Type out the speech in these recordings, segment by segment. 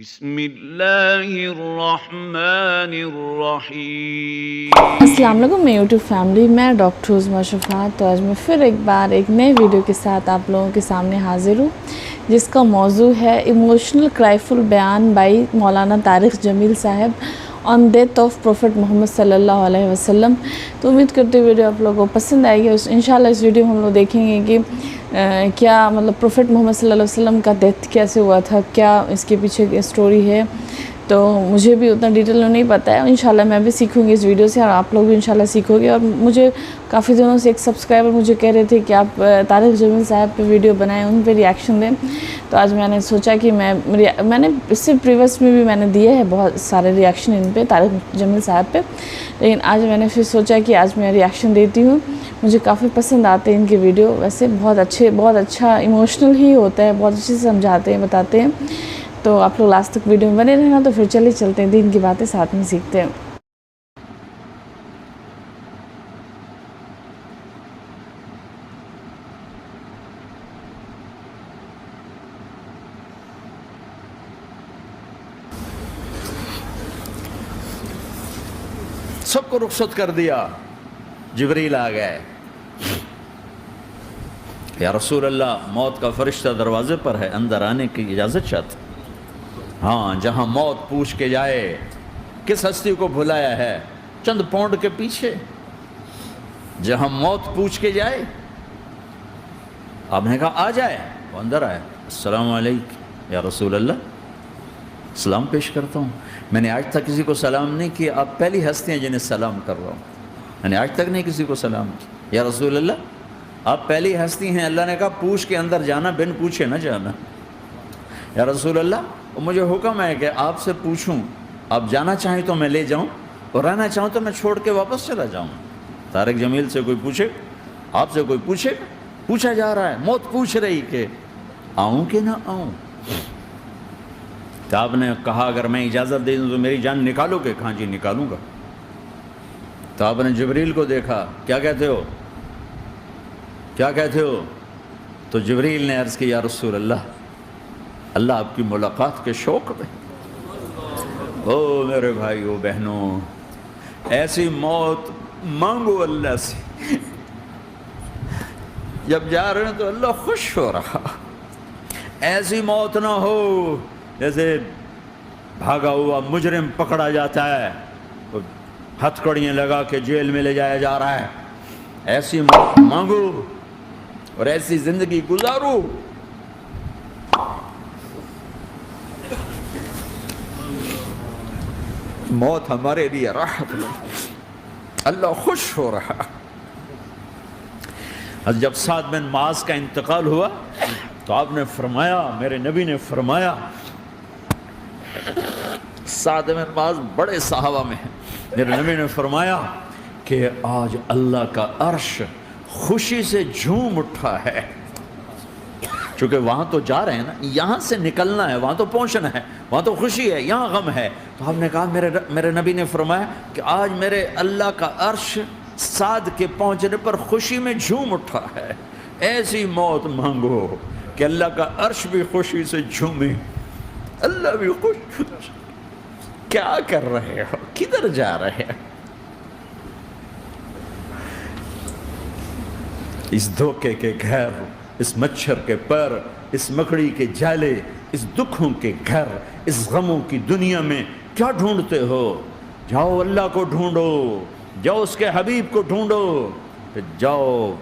بسم اللہ الرحمن الرحیم۔ السلام علیکم، میں یوٹیوب فیملی میں ڈاکٹر عظمیٰ شفاعت۔ تو آج میں پھر ایک بار ایک نئے ویڈیو کے ساتھ آپ لوگوں کے سامنے حاضر ہوں، جس کا موضوع ہے ایموشنل کرائفل بیان بائی مولانا طارق جمیل صاحب آن ڈیتھ آف پروفٹ محمد صلی اللہ علیہ وسلم۔ تو امید کرتے ہوئے ویڈیو آپ لوگوں کو پسند آئے گی۔ انشاءاللہ اس ویڈیو میں ہم لوگ دیکھیں گے کہ کیا پروفٹ محمد صلی اللہ علیہ وسلم کا ڈیتھ کیسے ہوا تھا، کیا اس کے پیچھے کی اسٹوری ہے۔ تو مجھے بھی اتنا ڈیٹیل میں نہیں پتہ ہے، انشاءاللہ میں بھی سیکھوں گی اس ویڈیو سے، اور آپ لوگ بھی انشاءاللہ سیکھو گے۔ اور مجھے کافی دنوں سے ایک سبسکرائبر مجھے کہہ رہے تھے کہ آپ طارق جمیل صاحب پہ ویڈیو بنائیں، ان پہ ریاکشن دیں۔ تو آج میں نے سوچا کہ میں نے اس سے پریویس میں بھی میں نے دیے ہیں بہت سارے ریاکشن ان پہ، طارق جمیل صاحب پہ، لیکن آج میں نے پھر سوچا کہ آج میں ریاکشن دیتی ہوں۔ مجھے کافی پسند آتے ہیں ان کے ویڈیو، ویسے بہت اچھا ایموشنل ہی ہوتا ہے، بہت اچھے سے سمجھاتے ہیں، بتاتے ہیں۔ تو آپ لوگ لاسٹ تک ویڈیو میں بنے رہنا۔ تو پھر چلتے ہیں، دین کی باتیں ساتھ میں سیکھتے ہیں۔ سب کو رخصت کر دیا، جبریل آ گئے۔ یا رسول اللہ، موت کا فرشتہ دروازے پر ہے، اندر آنے کی اجازت چاہتا۔ ہاں، جہاں موت پوچھ کے جائے کس ہستی کو بھلایا ہے، چند پونڈ کے پیچھے جہاں موت پوچھ کے جائے، آپ نے کہا آ جائے، وہ اندر آئے۔ السلام علیکم یا رسول اللہ، سلام پیش کرتا ہوں۔ میں نے آج تک کسی کو سلام نہیں کیا، آپ پہلی ہستی ہیں جنہیں سلام کر رہا ہوں۔ میں نے آج تک نہیں کسی کو سلام کیا۔ یا رسول اللہ، آپ پہلی ہستی ہیں، اللہ نے کہا پوچھ کے اندر جانا، بن پوچھے نہ جانا۔ یا رسول اللہ، مجھے حکم ہے کہ آپ سے پوچھوں، آپ جانا چاہیں تو میں لے جاؤں، اور رہنا چاہوں تو میں چھوڑ کے واپس چلا جاؤں۔ طارق جمیل سے کوئی پوچھے، آپ سے کوئی پوچھے، پوچھا جا رہا ہے، موت پوچھ رہی کہ آؤں کہ نہ آؤں۔ تو آپ نے کہا اگر میں اجازت دے دوں تو میری جان نکالو گے؟ کہاں جی نکالوں گا۔ تو آپ نے جبریل کو دیکھا، کیا کہتے ہو، کیا کہتے ہو؟ تو جبریل نے عرض کی، یا رسول اللہ، اللہ آپ کی ملاقات کے شوق میں۔ او میرے بھائیو بہنوں، ایسی موت مانگو اللہ سے، جب جا رہے ہیں تو اللہ خوش ہو رہا۔ ایسی موت نہ ہو جیسے بھاگا ہوا مجرم پکڑا جاتا ہے، ہتھ کڑیاں لگا کے جیل میں لے جایا جا رہا ہے۔ ایسی موت مانگو اور ایسی زندگی گزارو۔ موت ہمارے لیے راحت ہے، اللہ خوش ہو رہا۔ جب سعد بن معاذ کا انتقال ہوا تو آپ نے فرمایا، میرے نبی نے فرمایا، سعد بن معاذ بڑے صحابہ میں ہیں، میرے نبی نے فرمایا کہ آج اللہ کا عرش خوشی سے جھوم اٹھا ہے، چونکہ وہاں تو جا رہے ہیں نا، یہاں سے نکلنا ہے، وہاں تو پہنچنا ہے، وہاں تو خوشی ہے، یہاں غم ہے۔ تو ہم نے کہا، میرے نبی نے فرمایا کہ آج میرے اللہ کا عرش سعد کے پہنچنے پر خوشی میں جھوم اٹھا ہے۔ ایسی موت مانگو کہ اللہ کا عرش بھی خوشی سے جھومے، اللہ بھی خوش۔ کیا کر رہے ہو، کدھر جا رہے ہو؟ اس دھوکے کے گھر، اس مچھر کے پر، اس مکڑی کے جالے، اس دکھوں کے گھر، اس غموں کی دنیا میں کیا ڈھونڈتے ہو؟ جاؤ اللہ کو ڈھونڈو، جاؤ اس کے حبیب کو ڈھونڈو، پھر جاؤ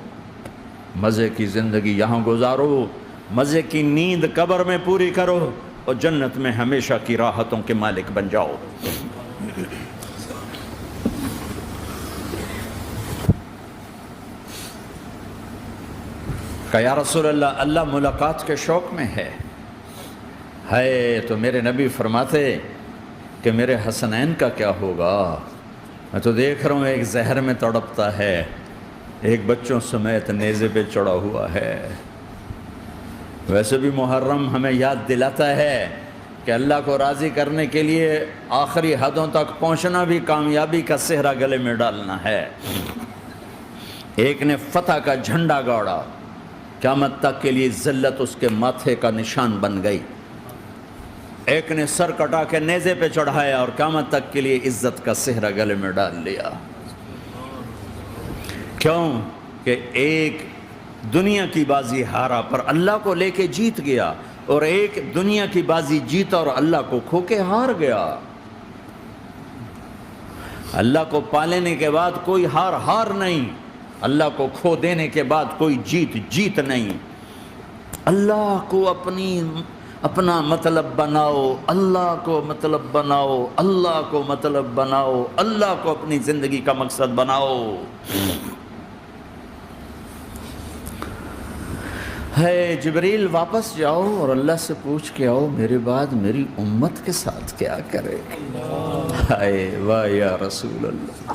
مزے کی زندگی یہاں گزارو، مزے کی نیند قبر میں پوری کرو، اور جنت میں ہمیشہ کی راحتوں کے مالک بن جاؤ۔ کہ یا رسول اللہ، اللہ ملاقات کے شوق میں ہے۔ تو میرے نبی فرماتے کہ میرے حسنین کا کیا ہوگا؟ میں تو دیکھ رہا ہوں ایک زہر میں تڑپتا ہے، ایک بچوں سمیت نیزے پہ چڑھا ہوا ہے۔ ویسے بھی محرم ہمیں یاد دلاتا ہے کہ اللہ کو راضی کرنے کے لیے آخری حدوں تک پہنچنا بھی کامیابی کا صحرا گلے میں ڈالنا ہے۔ ایک نے فتح کا جھنڈا گاڑا، قیامت تک کے لیے ذلت اس کے ماتھے کا نشان بن گئی۔ ایک نے سر کٹا کے نیزے پہ چڑھایا اور قیامت تک کے لیے عزت کا صحرا گلے میں ڈال لیا. کیوں؟ کہ ایک دنیا کی بازی ہارا پر اللہ کو لے کے جیت گیا، اور ایک دنیا کی بازی جیتا اور اللہ کو کھو کے ہار گیا. اللہ کو پالینے کے بعد کوئی ہار نہیں، اللہ کو کھو دینے کے بعد کوئی جیت نہیں. اللہ کو اپنا مطلب بناؤ، اللہ کو مطلب بناؤ، اللہ کو مطلب بناؤ، اللہ کو اپنی زندگی کا مقصد بناؤ. ہے جبریل واپس جاؤ اور اللہ سے پوچھ کے آؤ میرے بعد میری امت کے ساتھ کیا کرے. ہائے واہ یا رسول اللہ.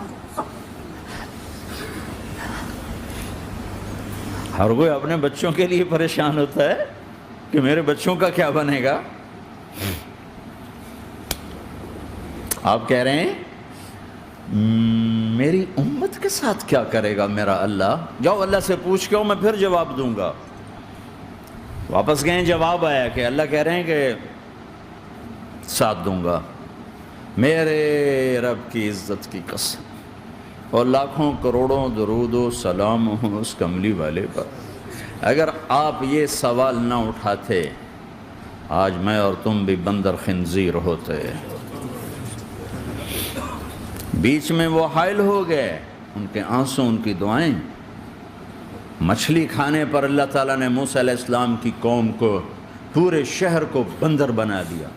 ہر کوئی اپنے بچوں کے لیے پریشان ہوتا ہے کہ میرے بچوں کا کیا بنے گا. آپ کہہ رہے ہیں میری امت کے ساتھ کیا کرے گا میرا اللہ. جاؤ اللہ سے پوچھ کے آؤ، میں پھر جواب دوں گا. واپس گئے، جواب آیا کہ اللہ کہہ رہے ہیں کہ ساتھ دوں گا. میرے رب کی عزت کی قسم، اور لاکھوں کروڑوں درود و سلام ہوں اس کملی والے پر. اگر آپ یہ سوال نہ اٹھاتے آج میں اور تم بھی بندر خنزیر ہوتے. بیچ میں وہ حائل ہو گئے، ان کے آنسو، ان کی دعائیں. مچھلی کھانے پر اللہ تعالیٰ نے موسیٰ علیہ السلام کی قوم کو، پورے شہر کو بندر بنا دیا.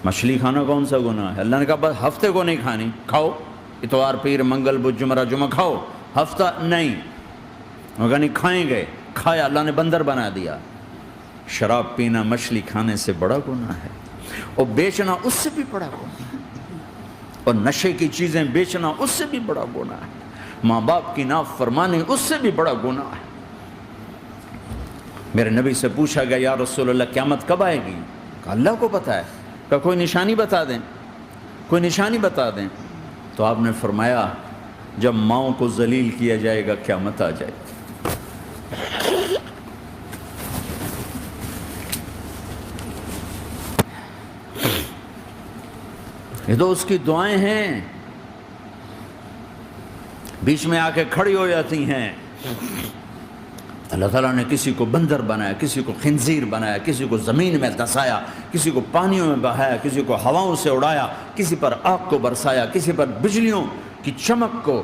مچھلی کھانا کون سا گناہ ہے؟ اللہ نے کہا بس ہفتے کو نہیں کھانی، کھاؤ اتوار پیر منگل بدھ جمعہ جمعہ کھاؤ، ہفتہ نہیں. مگر نہیں کھائیں گے، کھایا، اللہ نے بندر بنا دیا. شراب پینا مچھلی کھانے سے بڑا گناہ ہے، اور بیچنا اس سے بھی بڑا گناہ ہے، اور نشے کی چیزیں بیچنا اس سے بھی بڑا گناہ ہے، ماں باپ کی نافرمانی اس سے بھی بڑا گناہ ہے. میرے نبی سے پوچھا گیا یا رسول اللہ قیامت کب آئے گی؟ کہا اللہ کو پتہ ہے. کہا کوئی نشانی بتا دیں، کوئی نشانی بتا دیں. تو آپ نے فرمایا جب ماؤں کو ذلیل کیا جائے گا قیامت آ جائے گی. یہ تو اس کی دعائیں ہیں، بیچ میں آ کے کھڑی ہو جاتی ہیں. اللہ تعالیٰ نے کسی کو بندر بنایا، کسی کو خنزیر بنایا، کسی کو زمین میں دھسایا، کسی کو پانیوں میں بہایا، کسی کو ہواؤں سے اڑایا، کسی پر آگ کو برسایا، کسی پر بجلیوں کی چمک کو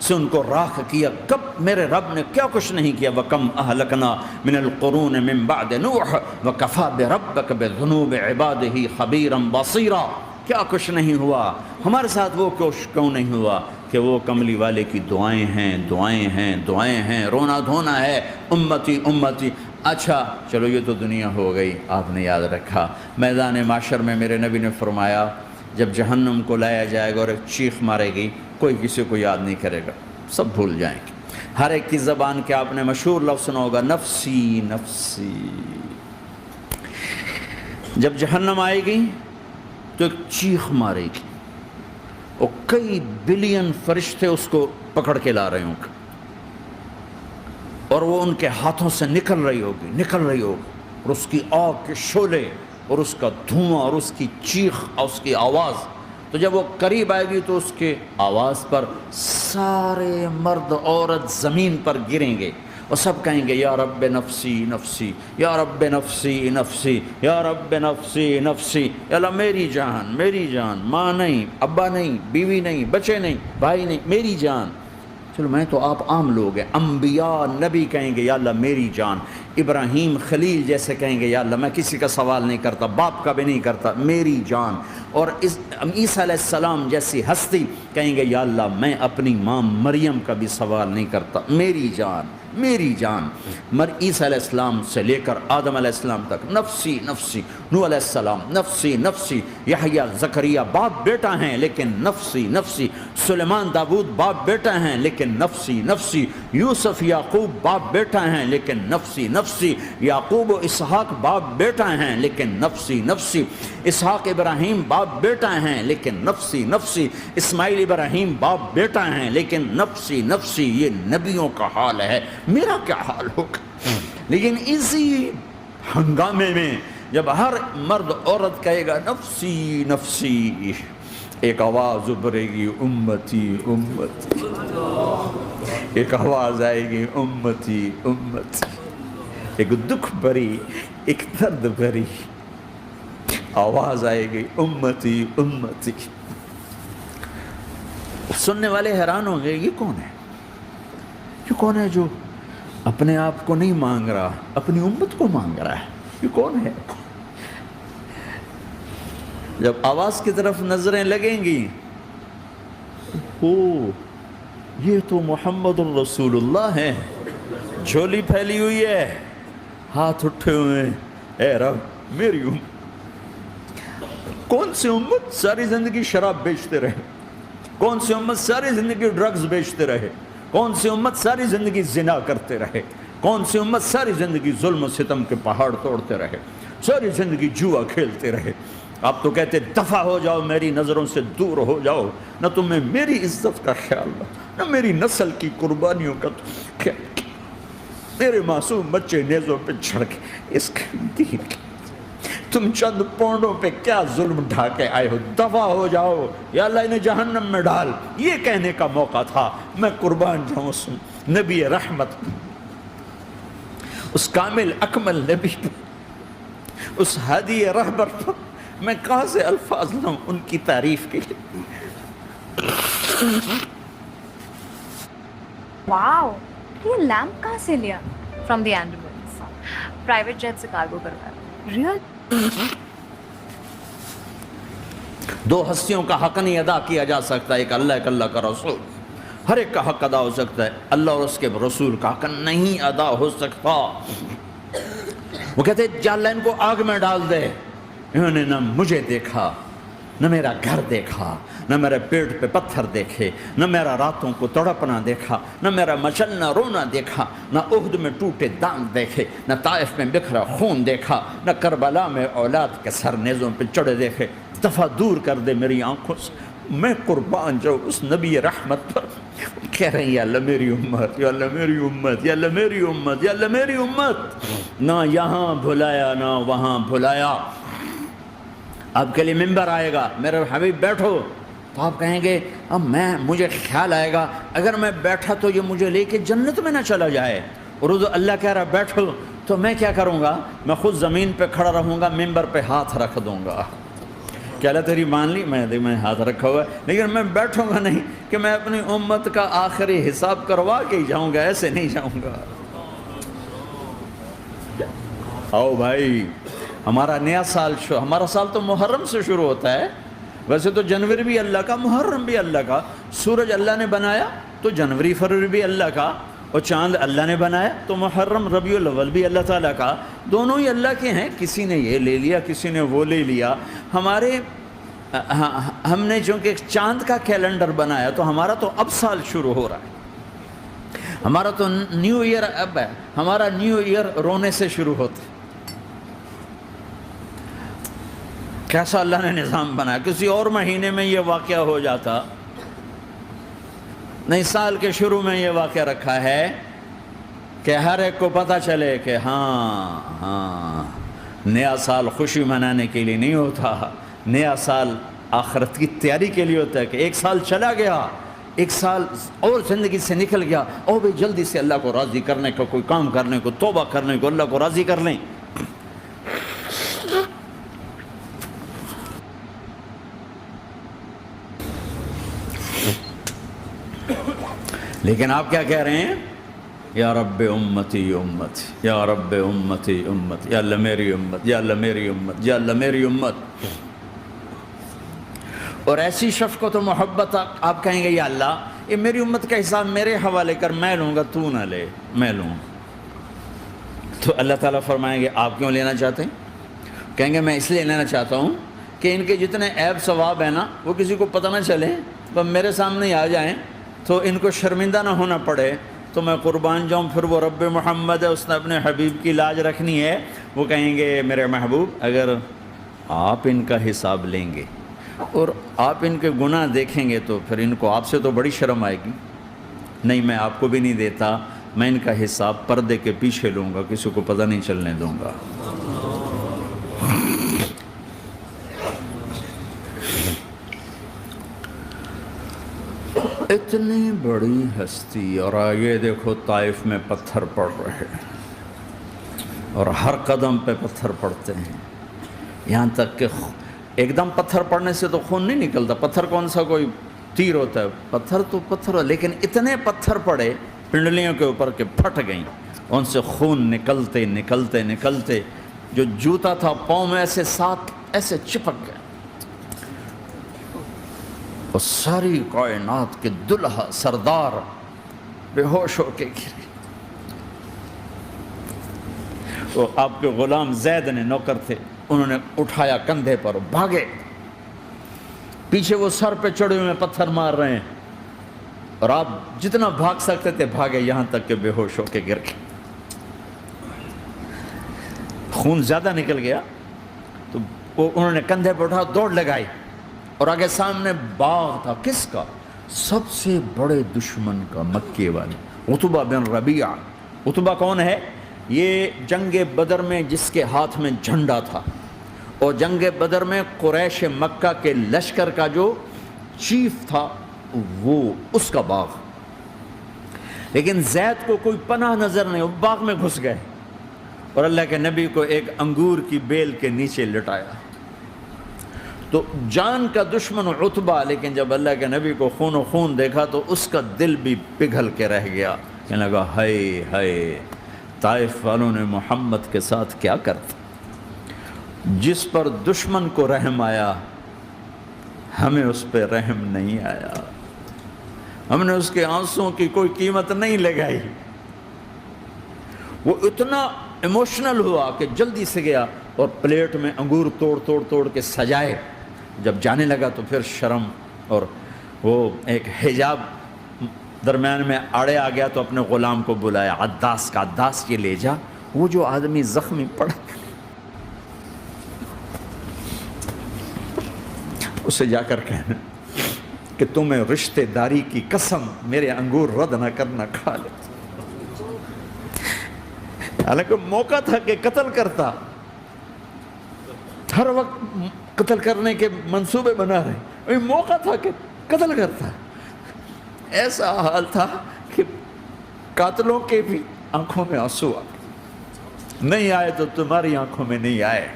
سے ان کو راکھ کیا. کب میرے رب نے کیا کچھ نہیں کیا. وَكَمْ أَهْلَكْنَا مِنَ الْقُرُونِ مِنْ بَعْدِ نُوحٍ وَكَفَى بِرَبِّكَ بِذُنُوبِ عِبَادِهِ خَبِيرًا بَصِيرًا. کیا کچھ نہیں ہوا ہمارے ساتھ، وہ کیوں نہیں ہوا کہ وہ کملی والے کی دعائیں ہیں، دعائیں ہیں، دعائیں ہیں، رونا دھونا ہے، امتی امتی. اچھا چلو یہ تو دنیا ہو گئی، آپ نے یاد رکھا. میدان معاشر میں میرے نبی نے فرمایا جب جہنم کو لایا جائے گا اور ایک چیخ مارے گی، کوئی کسی کو یاد نہیں کرے گا، سب بھول جائیں گے. ہر ایک کی زبان کے آپ نے مشہور لفظ سنا ہوگا نفسی نفسی. جب جہنم آئے گی تو ایک چیخ مارے گی، اور کئی بلین فرشتے اس کو پکڑ کے لا رہے ہوں گے، اور وہ ان کے ہاتھوں سے نکل رہی ہوگی، اور اس کی آگ کے شعلے اور اس کا دھواں اور اس کی چیخ اور اس کی آواز. تو جب وہ قریب آئے گی تو اس کے آواز پر سارے مرد عورت زمین پر گریں گے، اور سب کہیں گے یا رب نفسی نفسی، یا رب نفسی نفسی، یا رب نفسی نفسی. یا اللہ میری جان، میری جان، ماں نہیں، ابا نہیں، بیوی نہیں، بچے نہیں، بھائی نہیں، میری جان. چلو میں تو آپ عام لوگ ہیں، انبیاء نبی کہیں گے یا اللہ میری جان. ابراہیم خلیل جیسے کہیں گے یا اللہ میں کسی کا سوال نہیں کرتا، باپ کا بھی نہیں کرتا، میری جان. اور عیسیٰ علیہ السلام جیسی ہستی کہیں گے یا اللہ میں اپنی ماں مریم کا بھی سوال نہیں کرتا، میری جان، میری جان. عیسیٰ علیہ السلام سے لے کر آدم علیہ السلام تک نفسی نفسی. نوح علیہ السلام نفسی نفسی. یحییٰ زکریہ باپ بیٹا ہیں لیکن نفسی نفسی. سلیمان داود باپ بیٹا ہیں لیکن نفسی نفسی. یوسف یعقوب باپ بیٹا ہیں لیکن نفسی نفسی. یعقوب و اسحاق باپ بیٹا ہیں لیکن نفسی نفسی. اسحاق ابراہیم باپ بیٹا ہیں لیکن نفسی نفسی. اسماعیل ابراہیم باپ بیٹا ہیں لیکن نفسی نفسی. یہ نبیوں کا حال ہے، میرا کیا حال ہوگا؟ لیکن اسی ہنگامے میں جب ہر مرد عورت کہے گا نفسی نفسی، ایک آواز ابھرے گی امتی امتی، ایک آواز آئے گی امتی امتی، ایک دکھ بھری، ایک درد بھری آواز آئے گی امتی امتی۔ سننے والے حیران ہوں گے، یہ کون ہے؟ یہ کون ہے جو اپنے آپ کو نہیں مانگ رہا، اپنی امت کو مانگ رہا ہے؟ یہ کون ہے؟ جب آواز کی طرف نظریں لگیں گی، او یہ تو محمد الرسول اللہ ہے، جھولی پھیلی ہوئی ہے، ہاتھ اٹھے ہوئے ہیں، اے رب میری امت۔ کون سی امت ساری زندگی شراب بیچتے رہے؟ کون سی امت ساری زندگی ڈرگز بیچتے رہے؟ کون سی امت ساری زندگی زنا کرتے رہے؟ کون سی امت ساری زندگی ظلم و ستم کے پہاڑ توڑتے رہے؟ ساری زندگی جوا کھیلتے رہے؟ آپ تو کہتے دفع ہو جاؤ، میری نظروں سے دور ہو جاؤ، نہ تمہیں میری عزت کا خیال نہ میری نسل کی قربانیوں کا خیال، میرے معصوم بچے نیزوں پہ چڑھ کے اس دین کے تم چند پونڈوں پہ کیا ظلم ڈھا کے آئے ہو، دفع ہو جاؤ یا اللہ انہیں جہنم میں ڈال۔ یہ کہنے کا موقع تھا۔ میں قربان جاؤں اس نبی رحمت، اس کامل اکمل نبی پر، اس ہادی رہبر پر میں کہاں سے الفاظ لوں ان کی تعریف کے لیے؟ واو، یہ لیمپ کہاں سے لیا؟ فرام دی اینڈمنس، پرائیویٹ جیٹ سے کارگو کروایا۔ ریئل؟ دو ہستیوں کا حق نہیں ادا کیا جا سکتا، ایک اللہ، ایک اللہ کا رسول۔ ہر ایک کا حق ادا ہو سکتا ہے، اللہ اور اس کے رسول کا حق نہیں ادا ہو سکتا۔ وہ کہتے جا اللہ ان کو آگ میں ڈال دے۔ انہوں نے نہ مجھے دیکھا، نہ میرا گھر دیکھا، نہ میرے پیٹ پہ پتھر دیکھے، نہ میرا راتوں کو تڑپنا دیکھا، نہ میرا مچلنا رونا دیکھا، نہ احد میں ٹوٹے دانت دیکھے، نہ طائف میں بکھرا خون دیکھا، نہ کربلا میں اولاد کے سر نیزوں پہ چڑھے دیکھے۔ دفعہ دور کر دے میری آنکھوں سے، میں قربان جاؤں اس نبی رحمت پر۔ کہہ رہے ہیں یا اللہ میری امت، یا اللہ میری امت، یا اللہ میری امت، یا اللہ میری امت۔ نہ یہاں بھلایا نہ وہاں بھلایا۔ آپ کے لیے ممبر آئے گا، میرے حبیب بیٹھو، تو آپ کہیں گے اب مجھے خیال آئے گا اگر میں بیٹھا تو یہ مجھے لے کے جنت میں نہ چلا جائے، اور اللہ کہہ رہا بیٹھو تو میں کیا کروں گا؟ میں خود زمین پہ کھڑا رہوں گا، ممبر پہ ہاتھ رکھ دوں گا۔ کہ اللہ تیری مان لی، میں ہاتھ رکھا ہوا ہے، لیکن میں بیٹھوں گا نہیں کہ میں اپنی امت کا آخری حساب کروا کے ہی جاؤں گا، ایسے نہیں جاؤں گا۔ آؤ بھائی، ہمارا نیا سال ہمارا سال تو محرم سے شروع ہوتا ہے۔ ویسے تو جنوری بھی اللہ کا، محرم بھی اللہ کا، سورج اللہ نے بنایا تو جنوری فروری بھی اللہ کا، اور چاند اللہ نے بنایا تو محرم ربیع الاول بھی اللہ تعالیٰ کا، دونوں ہی اللہ کے ہیں۔ کسی نے یہ لے لیا، کسی نے وہ لے لیا۔ ہم نے چونکہ چاند کا کیلنڈر بنایا تو ہمارا تو اب سال شروع ہو رہا ہے، ہمارا تو نیو ایئر اب ہے، ہمارا نیو ایئر رونے سے شروع ہوتا ہے۔ کیسا اللہ نے نظام بنایا، کسی اور مہینے میں یہ واقعہ ہو جاتا، نہیں سال کے شروع میں یہ واقعہ رکھا ہے کہ ہر ایک کو پتہ چلے کہ ہاں نیا سال خوشی منانے کے لیے نہیں ہوتا، نیا سال آخرت کی تیاری کے لیے ہوتا ہے۔ کہ ایک سال چلا گیا، ایک سال اور زندگی سے نکل گیا، اور بھی جلدی سے اللہ کو راضی کرنے کا کوئی کام کرنے کو، توبہ کرنے کو، اللہ کو راضی کر لیں۔ لیکن آپ کیا کہہ رہے ہیں؟ یا رب امتی امت، یا رب امتی امت، یا اللہ میری امت، یا اللہ میری امت، یا اللہ میری امت۔ اور ایسی شفقت و محبت آپ کہیں گے یا اللہ یہ میری امت کا حساب میرے حوالے کر، میں لوں گا، تو نہ لے، میں لوں۔ تو اللہ تعالیٰ فرمائیں گے آپ کیوں لینا چاہتے ہیں؟ کہیں گے میں اس لیے لینا چاہتا ہوں کہ ان کے جتنے عیب ثواب ہیں نا وہ کسی کو پتہ نہ چلے، وہ میرے سامنے آ جائیں تو ان کو شرمندہ نہ ہونا پڑے، تو میں قربان جاؤں۔ پھر وہ رب محمد ہے، اس نے اپنے حبیب کی لاج رکھنی ہے، وہ کہیں گے میرے محبوب اگر آپ ان کا حساب لیں گے اور آپ ان کے گناہ دیکھیں گے تو پھر ان کو آپ سے تو بڑی شرم آئے گی، نہیں میں آپ کو بھی نہیں دیتا، میں ان کا حساب پردے کے پیچھے لوں گا، کسی کو پتہ نہیں چلنے دوں گا۔ اتنی بڑی ہستی، اور آگے دیکھو طائف میں پتھر پڑ رہے ہیں اور ہر قدم پہ پتھر پڑتے ہیں، یہاں تک کہ ایک دم پتھر پڑنے سے تو خون نہیں نکلتا، پتھر کون سا کوئی تیر ہوتا ہے، پتھر تو پتھر، لیکن اتنے پتھر پڑے پنڈلیوں کے اوپر کہ پھٹ گئیں، ان سے خون نکلتے نکلتے نکلتے جو جوتا تھا پاؤں میں ایسے ساتھ ایسے چپک گئے، اور ساری کائنات کے دلہا سردار بے ہوش ہو کے گرے۔ تو آپ کے غلام زید نے، نوکر تھے، انہوں نے اٹھایا کندھے پر، بھاگے، پیچھے وہ سر پہ چڑھے ہوئے پتھر مار رہے ہیں، اور آپ جتنا بھاگ سکتے تھے بھاگے، یہاں تک کہ بے ہوش ہو کے گر گئے۔ خون زیادہ نکل گیا تو انہوں نے کندھے پہ اٹھا، دوڑ لگائی، اور آگے سامنے باغ تھا، کس کا؟ سب سے بڑے دشمن کا، مکے والے عتبہ بن ربیعہ۔ عتبہ کون ہے؟ یہ جنگ بدر میں جس کے ہاتھ میں جھنڈا تھا، اور جنگ بدر میں قریش مکہ کے لشکر کا جو چیف تھا، وہ اس کا باغ۔ لیکن زید کو کوئی پناہ نظر نہیں، وہ باغ میں گھس گئے، اور اللہ کے نبی کو ایک انگور کی بیل کے نیچے لٹایا۔ تو جان کا دشمن عتبہ، لیکن جب اللہ کے نبی کو خون و خون دیکھا تو اس کا دل بھی پگھل کے رہ گیا، کہنے لگا ہائے ہائے، طائف والوں نے محمد کے ساتھ کیا کرتا۔ جس پر دشمن کو رحم آیا، ہمیں اس پہ رحم نہیں آیا، ہم نے اس کے آنسوں کی کوئی قیمت نہیں لگائی۔ وہ اتنا ایموشنل ہوا کہ جلدی سے گیا اور پلیٹ میں انگور توڑ توڑ توڑ کے سجائے۔ جب جانے لگا تو پھر شرم اور وہ ایک حجاب درمیان میں آڑے آ گیا، تو اپنے غلام کو بلایا، عداس کا، عداس یہ لے جا وہ جو آدمی زخمی پڑا، اسے جا کر کہنا کہ تمہیں رشتہ داری کی قسم میرے انگور رد نہ کرنا، کھا لے۔ حالانکہ موقع تھا کہ قتل کرتا، ہر وقت قتل کرنے کے منصوبے بنا رہے، موقع تھا کہ قتل کرتا۔ ایسا حال تھا کہ قاتلوں کے بھی آنکھوں میں آنسو آ گئے، نہیں آئے تو تمہاری آنکھوں میں نہیں آئے۔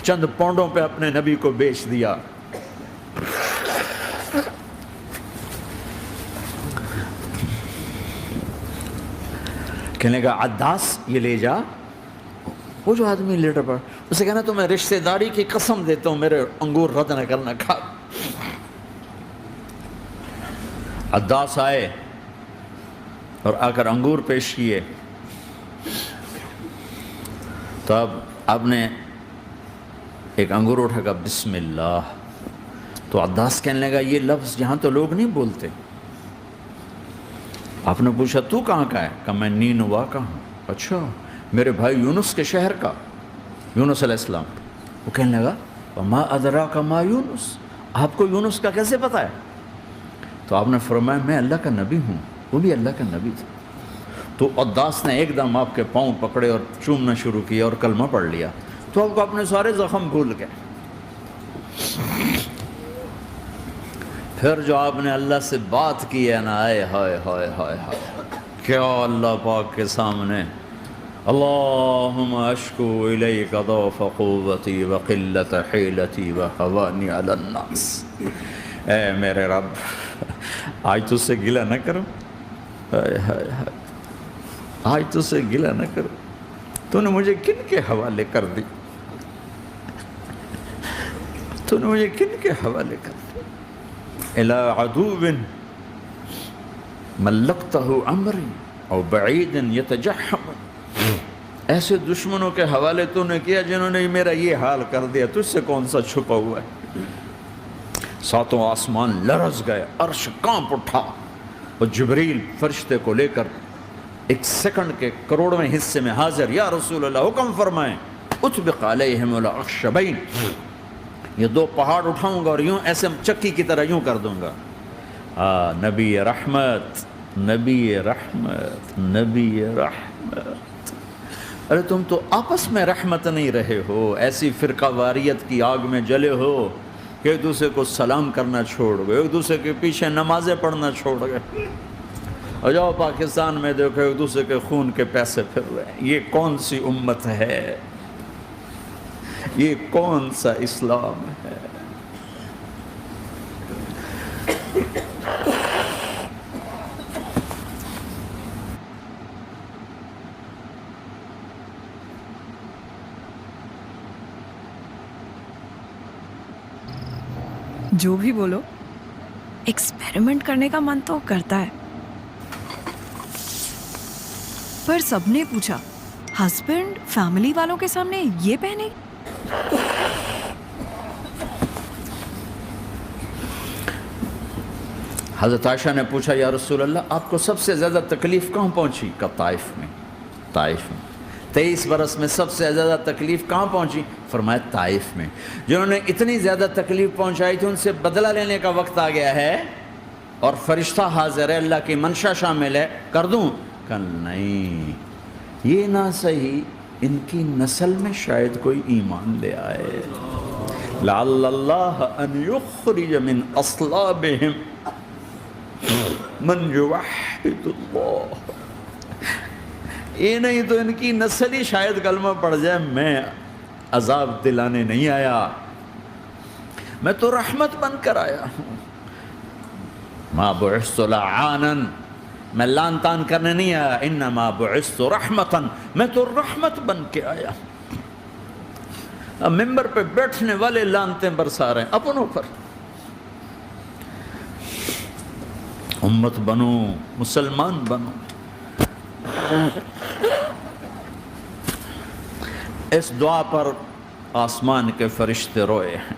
چند پونڈوں پہ اپنے نبی کو بیچ دیا۔ کہنے کا عداس یہ لے جا، وہ جو آدمی لیٹر پر، اسے کہنا تو میں رشتہ داری کی قسم دیتا ہوں میرے انگور رد نہ کرنا، کھا۔ عداس آئے اور آ کر انگور پیش کیے، تو اب آپ نے ایک انگور اٹھا کر بسم اللہ، تو عداس کہنے لگا یہ لفظ یہاں تو لوگ نہیں بولتے۔ آپ نے پوچھا تو کہاں کا ہے؟ کہا میں نینوا کا ہوں۔ اچھا، میرے بھائی یونس کے شہر کا، یونس علیہ السلام۔ وہ کہنے لگا وما ادراک ما یونس، آپ کو یونس کا کیسے پتا ہے؟ تو آپ نے فرمایا میں اللہ کا نبی ہوں، وہ بھی اللہ کا نبی تھا۔ تو عداس نے ایک دم آپ کے پاؤں پکڑے اور چومنا شروع کیا اور کلمہ پڑھ لیا، تو آپ کو اپنے سارے زخم بھول گئے۔ پھر جو آپ نے اللہ سے بات کی ہے نا، آئے ہائے ہائے ہائے ہائے، کیا اللہ پاک کے سامنے، اللہم اشکو الیک ضعف قوتی وقلت حیلتی وحوانی علی الناس، اے میرے رب آج تجھ سے گلہ نہ کروں، آج تجھ سے گلہ نہ کروں، تو نے مجھے کن کے حوالے کر دی، تو نے مجھے کن کے حوالے کر دی، الی عدو ملکتہ امری او بعید یتجحم، ایسے دشمنوں کے حوالے تو نے کیا جنہوں نے میرا یہ حال کر دیا، تجھ سے کون سا چھپا ہوا ہے۔ ساتوں آسمان لرز گئے، عرش کانپ اٹھا، اور جبریل فرشتے کو لے کر ایک سیکنڈ کے کروڑویں حصے میں حاضر، یا رسول اللہ حکم فرمائیں، اطبق علیہم الاخشبین، یہ دو پہاڑ اٹھاؤں گا اور یوں ایسے چکی کی طرح یوں کر دوں گا۔ نبی رحمت، نبی رحمت، نبی رحمت، ارے تم تو آپس میں رحمت نہیں رہے ہو، ایسی فرقہ واریت کی آگ میں جلے ہو کہ ایک دوسرے کو سلام کرنا چھوڑ گئے، ایک دوسرے کے پیچھے نمازیں پڑھنا چھوڑ گئے، اور جاؤ پاکستان میں دیکھو ایک دوسرے کے خون کے پیسے پھر رہے ہیں۔ یہ کون سی امت ہے؟ یہ کون سا اسلام ہے؟ جو بھی بولو، ایکسپیریمنٹ کرنے کا من تو کرتا ہے، پر سب نے پوچھا ہسبینڈ فیملی والوں کے سامنے یہ پہنے؟ حضرت عائشہ نے پوچھا یا رسول اللہ آپ کو سب سے زیادہ تکلیف کہاں پہنچی؟ کہا طائف میں۔ طائف میں 23 برس میں سب سے زیادہ تکلیف کہاں پہنچی؟ فرمایا طائف میں۔ جنہوں نے اتنی زیادہ تکلیف پہنچائی تھی ان سے بدلہ لینے کا وقت آ گیا ہے، اور فرشتہ حاضر ہے، اللہ کی منشا شامل ہے، کر دوں؟ کہ نہیں، یہ نہ صحیح، ان کی نسل میں شاید کوئی ایمان لے آئے، لعل اللہ ان یخرج من اصلابہم من یوحد اللہ، یہ نہیں تو ان کی نسل ہی شاید کلمہ پڑھ جائے۔ میں عذاب دلانے نہیں آیا، میں تو رحمت بن کر آیا ہوں۔ ما بعثت لعانا، میں لان تان کرنے نہیں آیا، انما بعثت رحمتا، میں تو رحمت بن کے آیا۔ اب ممبر پہ بیٹھنے والے لانتیں برسا رہے ہیں اپنوں پر۔ امت بنو، مسلمان بنو۔ اس دعا پر آسمان کے فرشتے روئے ہیں،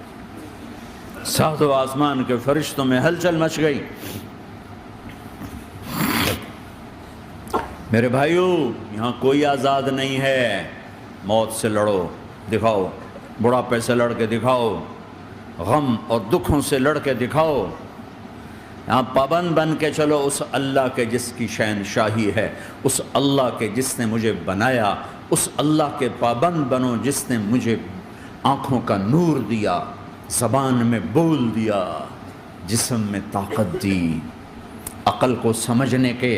ساتوں آسمان کے فرشتوں میں ہلچل مچ گئی۔ میرے بھائیو، یہاں کوئی آزاد نہیں ہے، موت سے لڑو، دکھاؤ، بڑھاپے سے لڑ کے دکھاؤ، غم اور دکھوں سے لڑ کے دکھاؤ، یہاں پابند بن کے چلو اس اللہ کے جس کی شہنشاہی ہے، اس اللہ کے جس نے مجھے بنایا، اس اللہ کے پابند بنو جس نے مجھے آنکھوں کا نور دیا، زبان میں بول دیا، جسم میں طاقت دی، عقل کو سمجھنے کے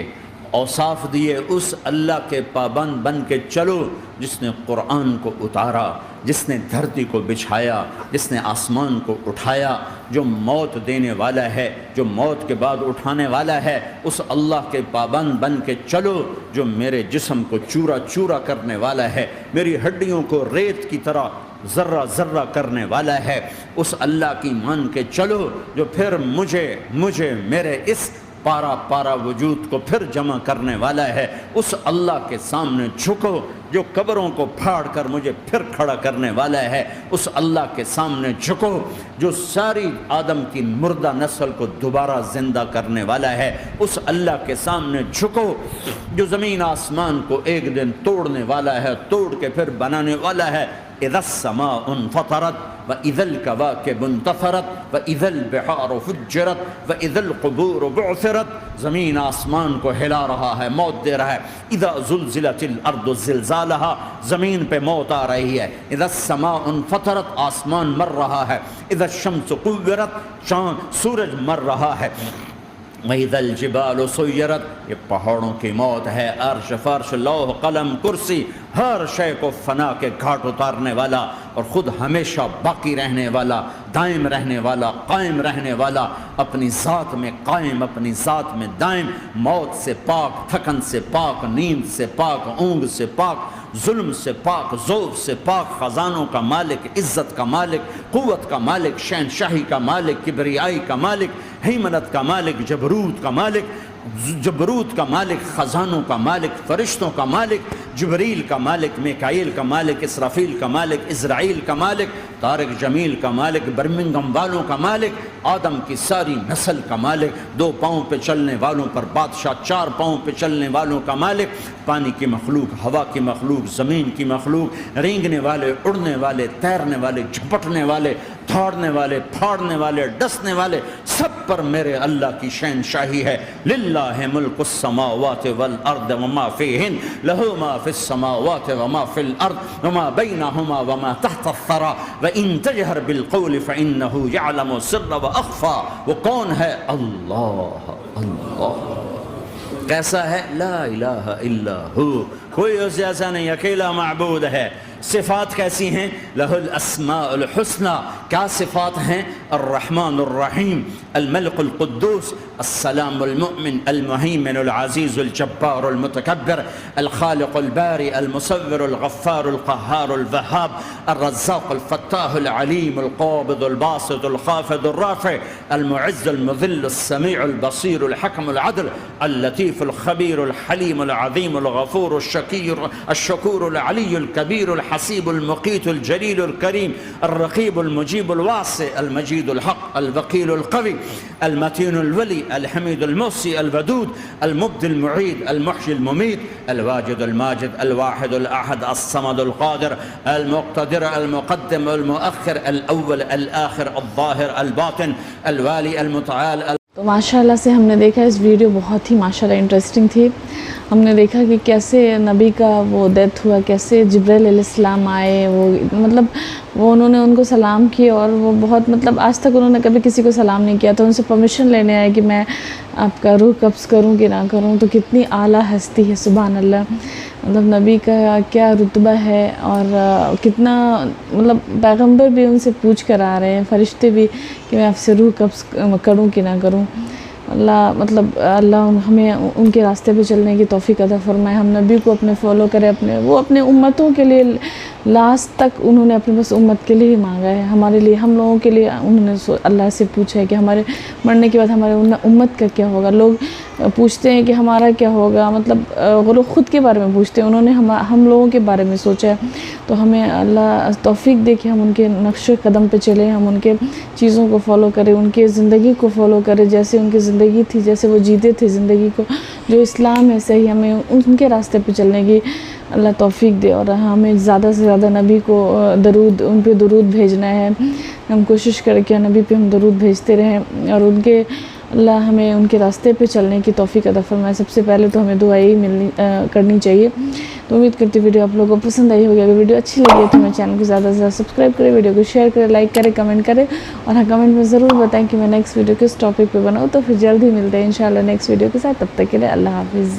اوصاف دیے، اس اللہ کے پابند بن کے چلو جس نے قرآن کو اتارا، جس نے دھرتی کو بچھایا، جس نے آسمان کو اٹھایا، جو موت دینے والا ہے، جو موت کے بعد اٹھانے والا ہے، اس اللہ کے پابند بن کے چلو جو میرے جسم کو چورا چورا کرنے والا ہے، میری ہڈیوں کو ریت کی طرح ذرہ ذرہ کرنے والا ہے، اس اللہ کی مان کے چلو جو پھر مجھے میرے اس پارا پارا وجود کو پھر جمع کرنے والا ہے، اس اللہ کے سامنے جھکو جو قبروں کو پھاڑ کر مجھے پھر کھڑا کرنے والا ہے، اس اللہ کے سامنے جھکو جو ساری آدم کی مردہ نسل کو دوبارہ زندہ کرنے والا ہے، اس اللہ کے سامنے جھکو جو زمین آسمان کو ایک دن توڑنے والا ہے، توڑ کے پھر بنانے والا ہے۔ اذا السماء انفطرت واذا الكواكب انتثرت واذا البحار فجرت واذا القبور بعثرت، زمین آسمان کو ہلا رہا ہے، موت دے رہا ہے۔ اذا زلزلت الارض زلزالها، زمین پہ موت آ رہی ہے۔ اذا السماء انفطرت، آسمان مر رہا ہے۔ اذا الشمس قورت، چاند سورج مر رہا ہے۔ وَإِذَا الْجِبَالُ سُيِّرَتْ، یہ پہاڑوں کی موت ہے۔ عرش فرش لوح قلم کرسی، ہر شے کو فنا کے گھاٹ اتارنے والا اور خود ہمیشہ باقی رہنے والا، دائم رہنے والا، قائم رہنے والا، اپنی ذات میں قائم، اپنی ذات میں دائم، موت سے پاک، تھکن سے پاک، نیند سے پاک، اونگ سے پاک، ظلم سے پاک، ذوق سے پاک، خزانوں کا مالک، عزت کا مالک، قوت کا مالک، شہنشاہی کا مالک، کبریائی کا مالک، ہیمنت کا مالک، جبروت کا مالک، جبروت کا مالک، خزانوں کا مالک، فرشتوں کا مالک، جبریل کا مالک، میکائیل کا مالک، اسرافیل کا مالک، اسرائیل کا مالک، طارق جمیل کا مالک، برمنگم والوں کا مالک، آدم کی ساری نسل کا مالک، 2 پاؤں پہ چلنے والوں پر بادشاہ، 4 پاؤں پہ چلنے والوں کا مالک، پانی کی مخلوق، ہوا کی مخلوق، زمین کی مخلوق، رینگنے والے، اڑنے والے، تیرنے والے، جھپٹنے والے، دھاڑنے والے، پھاڑنے والے، ڈسنے والے، سب پر میرے اللہ کی شہنشاہی ہے. للہ ملک السماوات والارض وما فیہن لہ ما فی السماوات وما فی الارض وما بینہما وما تحت الثری وان تجہر بالقول فانہ یعلم السر واخفی. وہ کون ہے؟ اللہ. اللہ کیسا ہے؟ لا الہ الا ہو، کوئی اس جیسا نہیں، اکیلا معبود ہے. صفات کیسی ہیں؟ لہ الاسماء الحسنى. کیا صفات ہیں؟ الرحمن الرحیم، الملک القدوس، السلام المؤمن، المہیمن العزیز الجبار المتکبر، الخالق الباری المصور الغفار القہار الوہاب، الرزاق الفتاح العلیم القابض الباسط الخافض الرافع، المعز المذل السمیع البصیر الحکم العدل، اللطیف الخبیر الحلیم العظیم الغفور الشکور العلی الکبیر الحسیب المقیت الجلیل الکریم، الرقیب المجیب الواسع، المجید الحق، الوکیل القوی، المتین الولی، الحمید المحصی، الودود، المبدی المعید، المحیی الممید، الواجد الماجد، الواحد الاحد، الصمد القادر، المقتدر، المقدم، المؤخر، الاول، الآخر، الظاہر، الباطن، الوالی، المتعال. تو ماشاءاللہ سے ہم نے دیکھا اس ویڈیو بہت ہی ماشاءاللہ انٹرسٹنگ تھی. ہم نے دیکھا کہ کیسے نبی کا وہ ڈیتھ ہوا، کیسے جبرائیل علیہ السلام آئے، وہ مطلب وہ انہوں نے ان کو سلام کیے، اور وہ بہت مطلب آج تک انہوں نے کبھی کسی کو سلام نہیں کیا، تو ان سے پرمیشن لینے آئے کہ میں آپ کا روح قبض کروں کہ نہ کروں. تو کتنی اعلیٰ ہستی ہے، سبحان اللہ. مطلب نبی کا کیا رتبہ ہے، اور کتنا مطلب پیغمبر بھی ان سے پوچھ کر آ رہے ہیں، فرشتے بھی کہ میں آپ سے روح قبض کروں کہ نہ کروں. اللہ ہمیں ان کے راستے پہ چلنے کی توفیق عطا فرمائے. ہم نبی کو اپنے فالو کریں، وہ اپنے امتوں کے لیے لاسٹ تک انہوں نے اپنے بس امت کے لیے ہی مانگا ہے. ہمارے لیے، ہم لوگوں کے لیے انہوں نے اللہ سے پوچھا ہے کہ ہمارے مرنے کے بعد ہمارے امت کا کیا ہوگا. لوگ پوچھتے ہیں کہ ہمارا کیا ہوگا، مطلب وہ لوگ خود کے بارے میں پوچھتے ہیں، انہوں نے ہم لوگوں کے بارے میں سوچا ہے. تو ہمیں اللہ توفیق دے کہ ہم ان کے نقش قدم پہ چلیں، ہم ان کے چیزوں کو فالو کریں، ان کے زندگی کو فالو کریں، جیسے ان کی زندگی تھی، جیسے وہ جیتے تھے زندگی کو، جو اسلام ہے صحیح، ہمیں ان کے راستے پہ چلنے کی اللہ توفیق دے. اور ہمیں زیادہ سے زیادہ نبی کو ان پہ درود بھیجنا ہے. ہم کوشش کریں کہ نبی پہ ہم درود بھیجتے رہیں، اور اللہ ہمیں ان کے راستے پہ چلنے کی توفیق عطا فرمائے. سب سے پہلے تو ہمیں دعائیں کرنی چاہیے. تو امید کرتی ویڈیو آپ لوگوں کو پسند آئی ہوگی. اگر ویڈیو اچھی لگی ہے تو ہمیں چینل کو زیادہ سے زیادہ سبسکرائب کریں، ویڈیو کو شیئر کریں، لائک کریں، کمنٹ کریں، اور ہاں کمنٹ میں ضرور بتائیں کہ میں نیکسٹ ویڈیو کس ٹاپک پہ بناؤں. تو پھر جلد ہی ملتے ہیں انشاءاللہ نیکسٹ ویڈیو کے ساتھ. تب تک کے لیے اللہ حافظ.